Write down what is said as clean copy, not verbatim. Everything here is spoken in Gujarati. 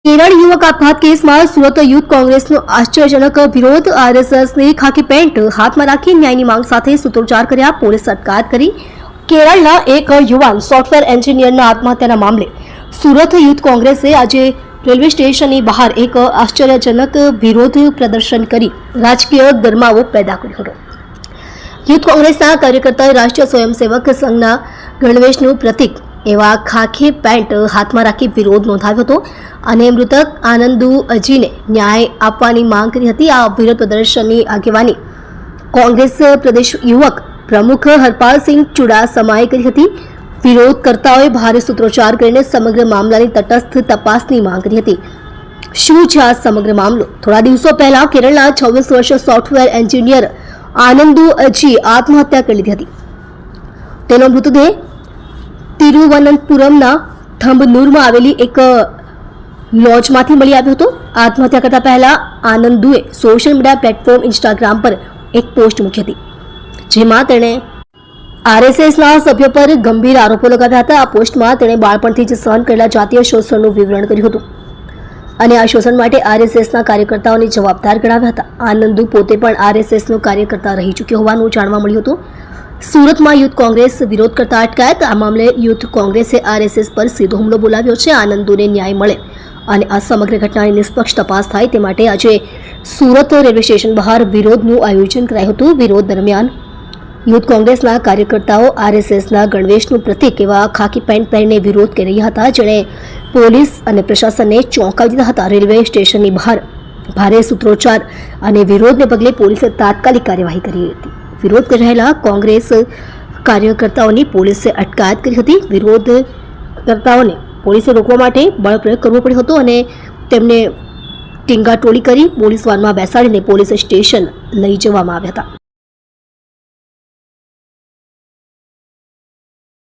केरळ युवक अपघात केसમાં સુરત યુથ કોંગ્રેસનો આશ્ચર્યજનક વિરોધ આરએસએસની ખાકી પેન્ટ હાથમાં રાખી ન્યાયની માંગ સાથે સૂત્રોચ્ચાર કર્યા પોલીસ અટકાયત કરી કેરળના એક યુવાન સોફ્ટવેર એન્જિનિયરના આત્મહત્યાના મામલે સુરત યુથ કોંગ્રેસે આજે રેલવે સ્ટેશનની બહાર એક આશ્ચર્યજનક વિરોધ પ્રદર્શન કરી રાજકીય ગરમાવો પેદા કર્યો હતો। યુથ કોંગ્રેસના કાર્યકર્તાએ રાષ્ટ્રીય સ્વયંસેવક સંઘના ગણવેશનું પ્રતીક એવા ખાખી પેન્ટ હાથમાં રાખી વિરોધ નોંધાવ્યો હતો અને મૃતક આનંદુ અજીને ન્યાય આપવાની માંગ કરી હતી। આ વિરોધ પ્રદર્શનની આગેવાની કોંગ્રેસ પ્રદેશ યુવક પ્રમુખ હરપાલસિંહ ચુડાસમાએ કરી હતી। વિરોધકર્તાઓએ ભારે સૂત્રોચ્ચાર કરીને સમગ્ર મામલાની તટસ્થ તપાસની માંગ કરી હતી। શું છે આ સમગ્ર મામલો? થોડા દિવસો પહેલા કેરળના 26 વર્ષીય સોફ્ટવેર એન્જિનિયર આનંદુ અજી આત્મહત્યા કરી લીધી હતી। તેનો મૃતદેહ તિરુવનંતપુરમના થંબનુરમાં આવેલી એક લોજમાંથી મળી આવ્યો હતો। આત્મહત્યા કરતા પહેલા આનંદુએ સોશિયલ મીડિયા પ્લેટફોર્મ ઇન્સ્ટાગ્રામ પર એક પોસ્ટ મૂકી હતી જેમાં તેણે આરએસએસના સભ્યો પર ગંભીર આરોપો લગાવ્યા હતા। આ પોસ્ટમાં તેણે બાળપણથી જ સહન કરેલા જાતીય શોષણનું વિવરણ કર્યું હતું અને આ શોષણ માટે આરએસએસના કાર્યકર્તાઓને જવાબદાર ગણાવ્યા હતા। આનંદુ પોતે પણ આરએસએસનો કાર્યકર્તા રહી ચૂક્યો હોવાનું જાણવા મળ્યું હતું। સુરતમાં યુથ કોંગ્રેસ વિરોધ કરતા અટકાયત। આ મામલે યુથ કોંગ્રેસે આરએસએસ પર સીધો હુમલો બોલાવ્યો છે। આનંદુને ન્યાય મળે અને આ સમગ્ર ઘટનાની નિષ્પક્ષ તપાસ થાય તે માટે આજે સુરત રેલવે સ્ટેશન બહાર વિરોધનું આયોજન કરાયું હતું। વિરોધ દરમિયાન યુથ કોંગ્રેસના કાર્યકર્તાઓ આરએસએસના ગણવેશનું પ્રતીક એવા ખાકી પેન્ટ પહેરીને વિરોધ કરી રહ્યા હતા જેણે પોલીસ અને પ્રશાસનને ચોંકાવી દીધા હતા। રેલવે સ્ટેશનની બહાર ભારે સૂત્રોચ્ચાર અને વિરોધને પગલે પોલીસે તાત્કાલિક કાર્યવાહી કરી હતી। વિરોધ કરી રહેલા કોંગ્રેસ કાર્યકર્તાઓની પોલીસે અટકાયત કરી હતી। વિરોધકર્તાઓને પોલીસે રોકવા માટે બળપ્રયોગ કરવો પડ્યો હતો અને તેમને ટીંગાટોળી કરી પોલીસ વાનમાં બેસાડીને પોલીસ સ્ટેશન લઈ જવામાં આવ્યા હતા।